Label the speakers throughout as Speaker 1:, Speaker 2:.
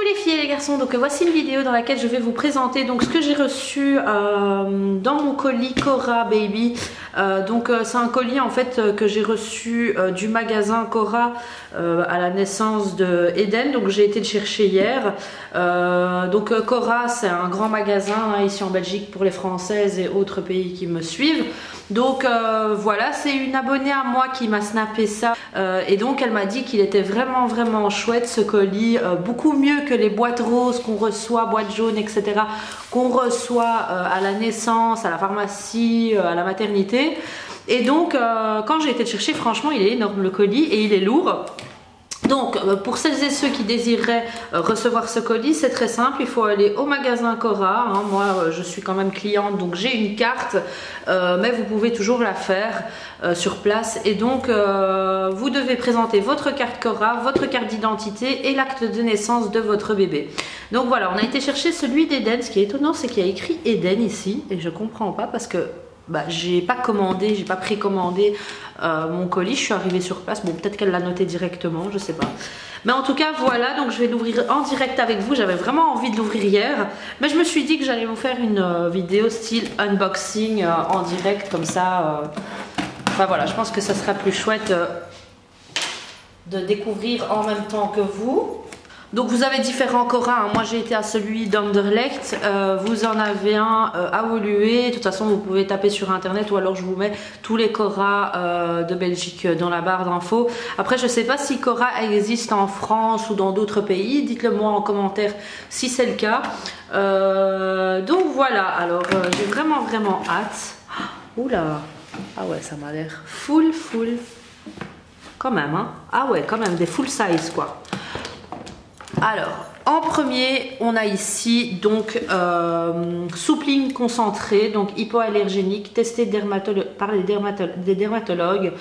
Speaker 1: les filles et les garçons, donc voici une vidéo dans laquelle je vais vous présenter donc ce que j'ai reçu dans mon colis Cora Baby. C'est un colis en fait que j'ai reçu du magasin Cora à la naissance de Eden, donc j'ai été le chercher hier. Cora, c'est un grand magasin ici en Belgique pour les Françaises et autres pays qui me suivent. Donc voilà, c'est une abonnée à moi qui m'a snappé ça et donc elle m'a dit qu'il était vraiment chouette ce colis, beaucoup mieux que les boîtes roses qu'on reçoit, boîtes jaunes, etc. qu'on reçoit à la naissance, à la pharmacie, à la maternité. Et donc quand j'ai été le chercher, franchement il est énorme le colis et il est lourd. Donc pour celles et ceux qui désireraient recevoir ce colis, c'est très simple, il faut aller au magasin Cora, hein. Moi je suis quand même cliente donc j'ai une carte, mais vous pouvez toujours la faire sur place. Et donc vous devez présenter votre carte Cora, votre carte d'identité et l'acte de naissance de votre bébé. Donc voilà, on a été chercher celui d'Eden. Ce qui est étonnant, c'est qu'il y a écrit Eden ici et je comprends pas parce que j'ai pas commandé, j'ai pas précommandé mon colis, je suis arrivée sur place. Bon, peut-être qu'elle l'a noté directement, je sais pas. Mais en tout cas, voilà, donc je vais l'ouvrir en direct avec vous. J'avais vraiment envie de l'ouvrir hier, mais je me suis dit que j'allais vous faire une vidéo style unboxing en direct, comme ça. Enfin voilà, je pense que ça sera plus chouette de découvrir en même temps que vous. Donc vous avez différents Cora, hein. Moi j'ai été à celui d'Anderlecht, vous en avez un à Woluwe. De toute façon vous pouvez taper sur internet ou alors je vous mets tous les Cora de Belgique dans la barre d'infos. Après je sais pas si Cora existe en France ou dans d'autres pays, dites-le moi en commentaire si c'est le cas. Donc voilà, alors j'ai vraiment hâte. Oula, ah ouais ça m'a l'air full quand même, hein. Ah ouais quand même des full size quoi. Alors, en premier, on a ici donc soupline concentrée, donc hypoallergénique, testée par des dermatologues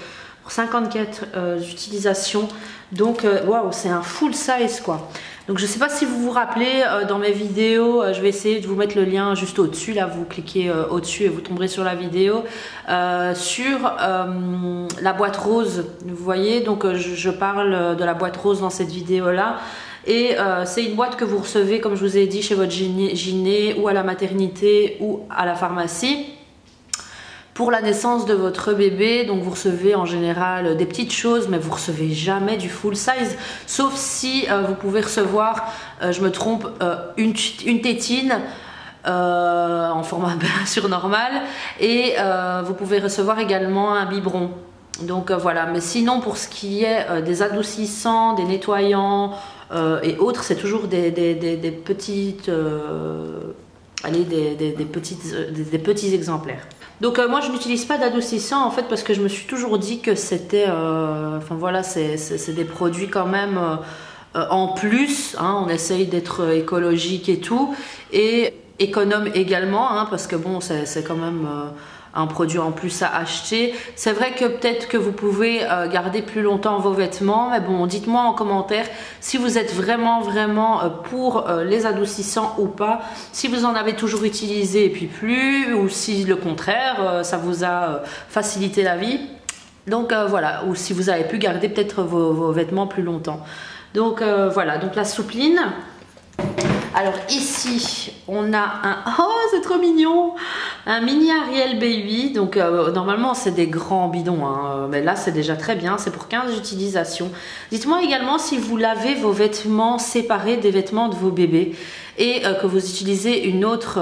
Speaker 1: pour 54 utilisations. Donc, waouh, c'est un full size quoi. Donc, je ne sais pas si vous vous rappelez, dans mes vidéos, je vais essayer de vous mettre le lien juste au-dessus. Là, vous cliquez au-dessus et vous tomberez sur la vidéo. Sur la boîte rose, vous voyez, donc je parle de la boîte rose dans cette vidéo-là. Et c'est une boîte que vous recevez, comme je vous ai dit, chez votre gyné ou à la maternité ou à la pharmacie pour la naissance de votre bébé. Donc vous recevez en général des petites choses, mais vous recevez jamais du full size, sauf si vous pouvez recevoir, je me trompe, une tétine en format bien sûr normal, et vous pouvez recevoir également un biberon. Donc voilà, mais sinon pour ce qui est des adoucissants, des nettoyants et autres, c'est toujours des petites, des petits exemplaires. Donc moi je n'utilise pas d'adoucissant en fait parce que je me suis toujours dit que c'était, enfin voilà, c'est des produits quand même en plus, hein, on essaye d'être écologique et tout, et économe également, hein, parce que bon c'est quand même un produit en plus à acheter. C'est vrai que peut-être que vous pouvez garder plus longtemps vos vêtements, mais bon, dites-moi en commentaire si vous êtes vraiment pour les adoucissants ou pas, si vous en avez toujours utilisé et puis plus, ou si le contraire, ça vous a facilité la vie. Donc voilà, ou si vous avez pu garder peut-être vos vêtements plus longtemps. Donc voilà, donc la soupline. Alors ici, on a un... Oh, c'est trop mignon! Un mini Ariel Baby. Donc normalement, c'est des grands bidons, hein, mais là, c'est déjà très bien. C'est pour 15 utilisations. Dites-moi également si vous lavez vos vêtements séparés des vêtements de vos bébés et que vous utilisez une autre...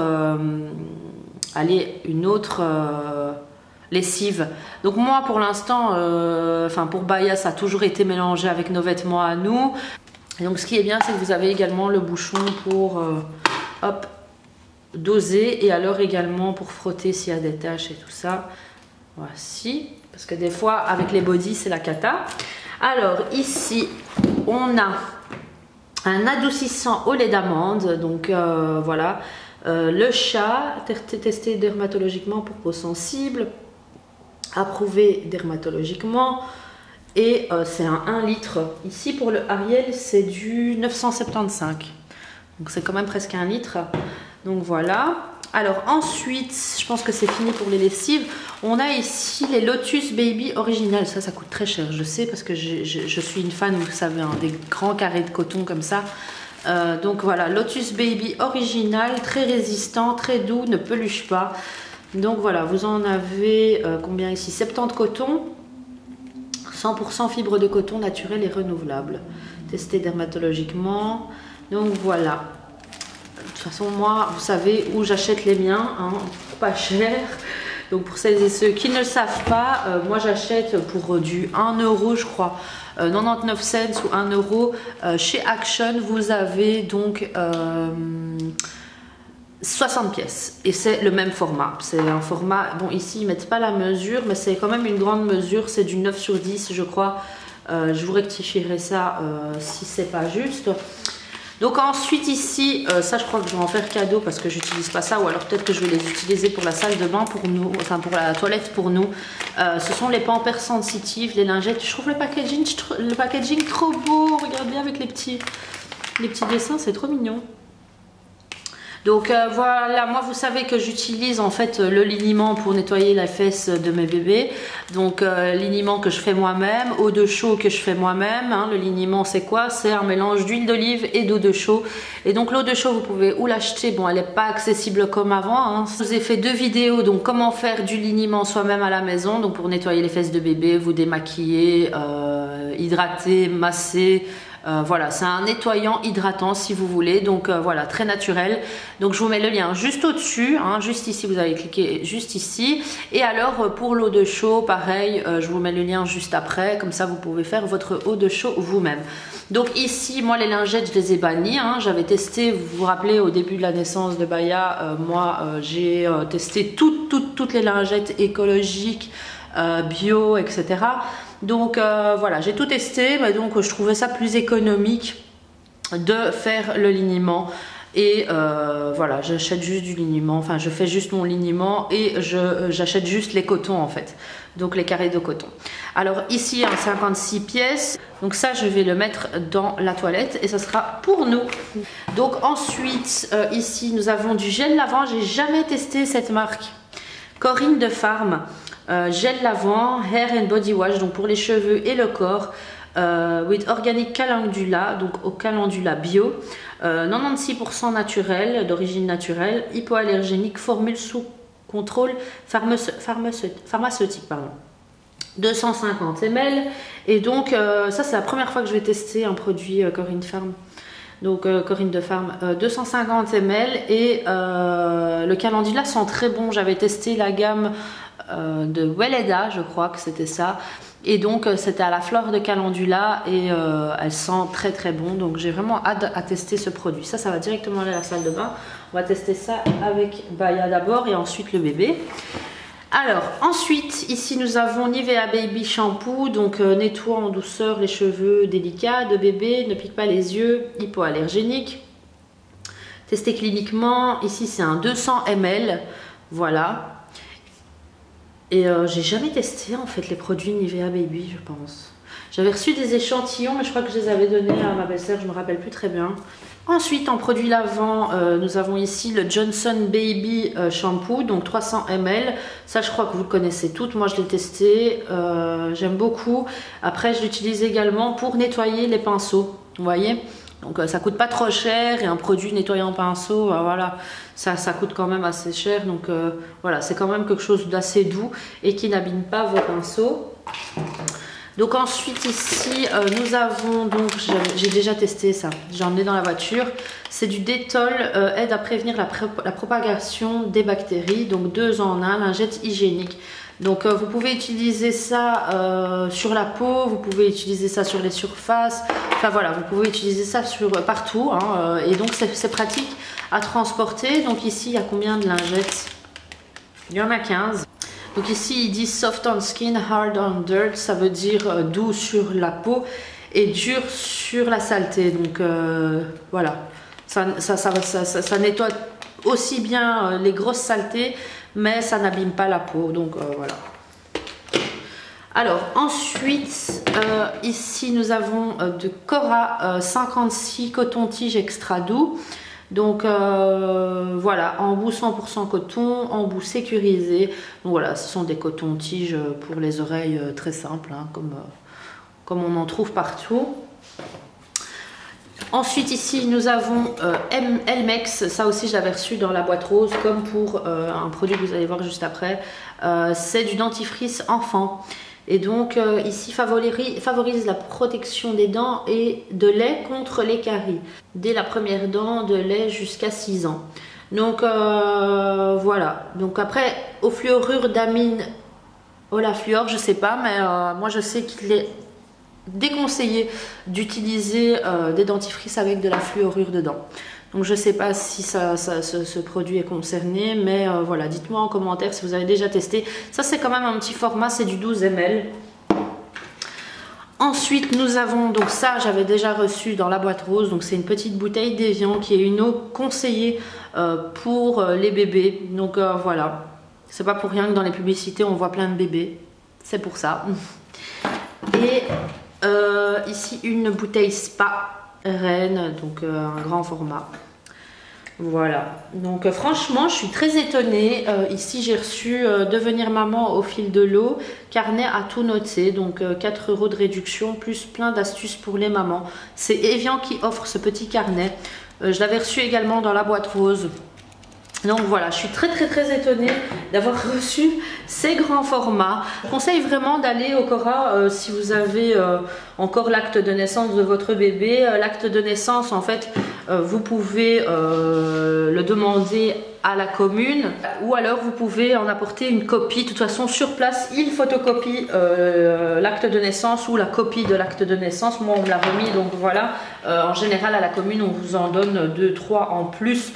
Speaker 1: lessive. Donc moi, pour l'instant, pour Baya, ça a toujours été mélangé avec nos vêtements à nous. Et donc ce qui est bien, c'est que vous avez également le bouchon pour hop, doser, et alors également pour frotter s'il y a des taches et tout ça. Voici, parce que des fois avec les bodys c'est la cata. Alors ici on a un adoucissant au lait d'amande, donc voilà, le chat, testé dermatologiquement pour peau sensible, approuvé dermatologiquement. Et c'est un 1 litre. Ici pour le Ariel c'est du 975. Donc c'est quand même presque 1 litre. Donc voilà. Alors ensuite, je pense que c'est fini pour les lessives. On a ici les Lotus Baby originales. Ça coûte très cher, je sais, parce que je suis une fan, vous savez, hein, des grands carrés de coton comme ça. Donc voilà, Lotus Baby original, très résistant, très doux, ne peluche pas. Donc voilà, vous en avez combien ici? 70 coton, 100% fibre de coton naturel et renouvelable, testé dermatologiquement. Donc voilà, de toute façon moi, vous savez où j'achète les miens, hein, pas cher. Donc pour celles et ceux qui ne le savent pas, moi j'achète pour du 1 euro je crois, 99 cents ou 1 euro. Chez Action vous avez donc 60 pièces et c'est le même format. C'est un format, bon ici ils mettent pas la mesure mais c'est quand même une grande mesure, c'est du 9 sur 10 je crois. Je vous rectifierai ça si c'est pas juste. Donc ensuite ici, ça je crois que je vais en faire cadeau parce que j'utilise pas ça, ou alors peut-être que je vais les utiliser pour la salle de bain pour nous, enfin pour la toilette pour nous. Ce sont les Pampers Sensitive, les lingettes. Je trouve le packaging trop beau, regardez avec les petits dessins, c'est trop mignon. Donc voilà, moi vous savez que j'utilise en fait le liniment pour nettoyer les fesses de mes bébés. Donc liniment que je fais moi-même, eau de chaux que je fais moi-même. Hein. Le liniment c'est quoi? C'est un mélange d'huile d'olive et d'eau de chaux. Et donc l'eau de chaux vous pouvez ou l'acheter, bon elle n'est pas accessible comme avant. Hein. Je vous ai fait 2 vidéos, donc comment faire du liniment soi-même à la maison. Donc pour nettoyer les fesses de bébé, vous démaquiller, hydrater, masser. Voilà, c'est un nettoyant hydratant si vous voulez, donc voilà, très naturel. Donc je vous mets le lien juste au-dessus, hein, juste ici, vous avez cliqué juste ici. Et alors pour l'eau de chaux, pareil, je vous mets le lien juste après, comme ça vous pouvez faire votre eau de chaux vous-même. Donc ici, moi les lingettes, je les ai bannies, hein, j'avais testé, vous vous rappelez au début de la naissance de Baya, moi j'ai testé toutes les lingettes écologiques, bio, etc. Donc voilà, j'ai tout testé, mais donc je trouvais ça plus économique de faire le liniment. Et voilà, j'achète juste du liniment, enfin je fais juste mon liniment et j'achète juste les cotons en fait, donc les carrés de coton. Alors ici un 56 pièces, donc ça je vais le mettre dans la toilette et ça sera pour nous. Donc ensuite ici nous avons du gel lavant, j'ai jamais testé cette marque, Corinne de Farm. Gel lavant, hair and body wash, donc pour les cheveux et le corps, with organic calendula, donc au calendula bio, 96% naturel, d'origine naturelle, hypoallergénique, formule sous contrôle pharmaceutique, pardon. 250 ml. Et donc ça c'est la première fois que je vais tester un produit Corinne Farm. Donc Corinne de Farm, 250 ml et le calendula sent très bon. J'avais testé la gamme de Weleda, je crois que c'était ça, et donc c'était à la fleur de calendula et elle sent très très bon, donc j'ai vraiment hâte à tester ce produit. Ça va directement aller à la salle de bain. On va tester ça avec Baya d'abord et ensuite le bébé. Alors ensuite ici nous avons Nivea Baby Shampoo, donc nettoie en douceur les cheveux délicats de bébé, ne pique pas les yeux, hypoallergénique, testé cliniquement. Ici c'est un 200 ml, voilà. Et j'ai jamais testé en fait les produits Nivea Baby, je pense. J'avais reçu des échantillons, mais je crois que je les avais donnés à ma belle-sœur, je me rappelle plus très bien. Ensuite, en produit lavant, nous avons ici le Johnson Baby Shampoo, donc 300 ml. Ça, je crois que vous le connaissez toutes. Moi, je l'ai testé, j'aime beaucoup. Après, je l'utilise également pour nettoyer les pinceaux, vous voyez. Donc ça coûte pas trop cher et un produit nettoyant pinceau, voilà, ça coûte quand même assez cher. Donc voilà, c'est quand même quelque chose d'assez doux et qui n'abîme pas vos pinceaux. Donc ensuite ici nous avons, donc j'ai déjà testé ça, j'ai emmené dans la voiture. C'est du Dettol, aide à prévenir la propagation des bactéries, donc 2 en 1, lingette hygiénique. Donc vous pouvez utiliser ça sur la peau, vous pouvez utiliser ça sur les surfaces, enfin voilà, vous pouvez utiliser ça partout, hein, et donc c'est pratique à transporter. Donc ici il y a combien de lingettes? Il y en a 15. Donc ici il dit soft on skin, hard on dirt, ça veut dire doux sur la peau et dur sur la saleté. Donc voilà, ça nettoie aussi bien les grosses saletés, mais ça n'abîme pas la peau, donc voilà. Alors ensuite ici nous avons de Cora 56 coton-tige extra doux. Donc voilà, embout 100% coton, embout sécurisé. Donc voilà, ce sont des cotons-tiges pour les oreilles très simples, hein, comme on en trouve partout. Ensuite ici nous avons Elmex, ça aussi je l'avais reçu dans la boîte rose comme pour un produit que vous allez voir juste après. C'est du dentifrice enfant et donc ici favorise la protection des dents et de lait contre les caries. Dès la première dent de lait jusqu'à 6 ans. Donc voilà, donc après au fluorure d'amine, oh la fluor je sais pas mais moi je sais qu'il est déconseillé d'utiliser des dentifrices avec de la fluorure dedans. Donc je sais pas si ce produit est concerné, mais voilà, dites-moi en commentaire si vous avez déjà testé. Ça c'est quand même un petit format, c'est du 12 ml. Ensuite nous avons, donc ça j'avais déjà reçu dans la boîte rose, donc c'est une petite bouteille d'Evian qui est une eau conseillée pour les bébés. Donc voilà, c'est pas pour rien que dans les publicités on voit plein de bébés, c'est pour ça. Et ici une bouteille Spa Reine, donc un grand format. Voilà, donc franchement je suis très étonnée. Ici j'ai reçu Devenir maman au fil de l'eau, carnet à tout noter, donc 4 € de réduction plus plein d'astuces pour les mamans. C'est Evian qui offre ce petit carnet. Je l'avais reçu également dans la boîte rose. Donc voilà, je suis très étonnée d'avoir reçu ces grands formats. Je conseille vraiment d'aller au Cora si vous avez encore l'acte de naissance de votre bébé. L'acte de naissance, en fait, vous pouvez le demander à la commune ou alors vous pouvez en apporter une copie. De toute façon, sur place, il photocopie l'acte de naissance ou la copie de l'acte de naissance. Moi, on me l'a remis, donc voilà. En général, à la commune, on vous en donne 2-3 en plus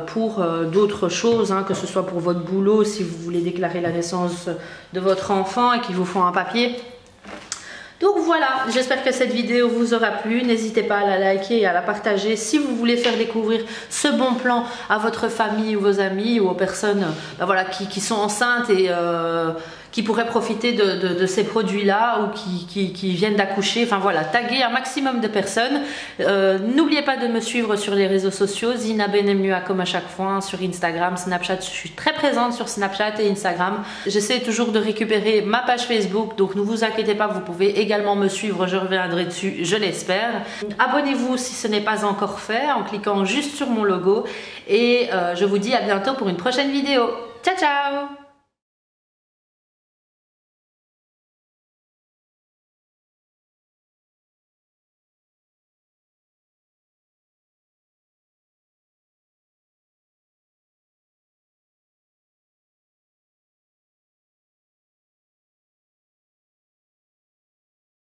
Speaker 1: pour d'autres choses, hein, que ce soit pour votre boulot, si vous voulez déclarer la naissance de votre enfant et qu'il vous faut un papier. Donc voilà, j'espère que cette vidéo vous aura plu. N'hésitez pas à la liker et à la partager si vous voulez faire découvrir ce bon plan à votre famille ou vos amis ou aux personnes voilà, qui sont enceintes et qui pourraient profiter de ces produits-là ou qui viennent d'accoucher. Enfin voilà, taguer un maximum de personnes. N'oubliez pas de me suivre sur les réseaux sociaux. Zina Benemnua comme à chaque fois, hein, sur Instagram, Snapchat. Je suis très présente sur Snapchat et Instagram. J'essaie toujours de récupérer ma page Facebook, donc ne vous inquiétez pas, vous pouvez également me suivre, je reviendrai dessus, je l'espère. Abonnez-vous si ce n'est pas encore fait en cliquant juste sur mon logo et je vous dis à bientôt pour une prochaine vidéo. Ciao ciao!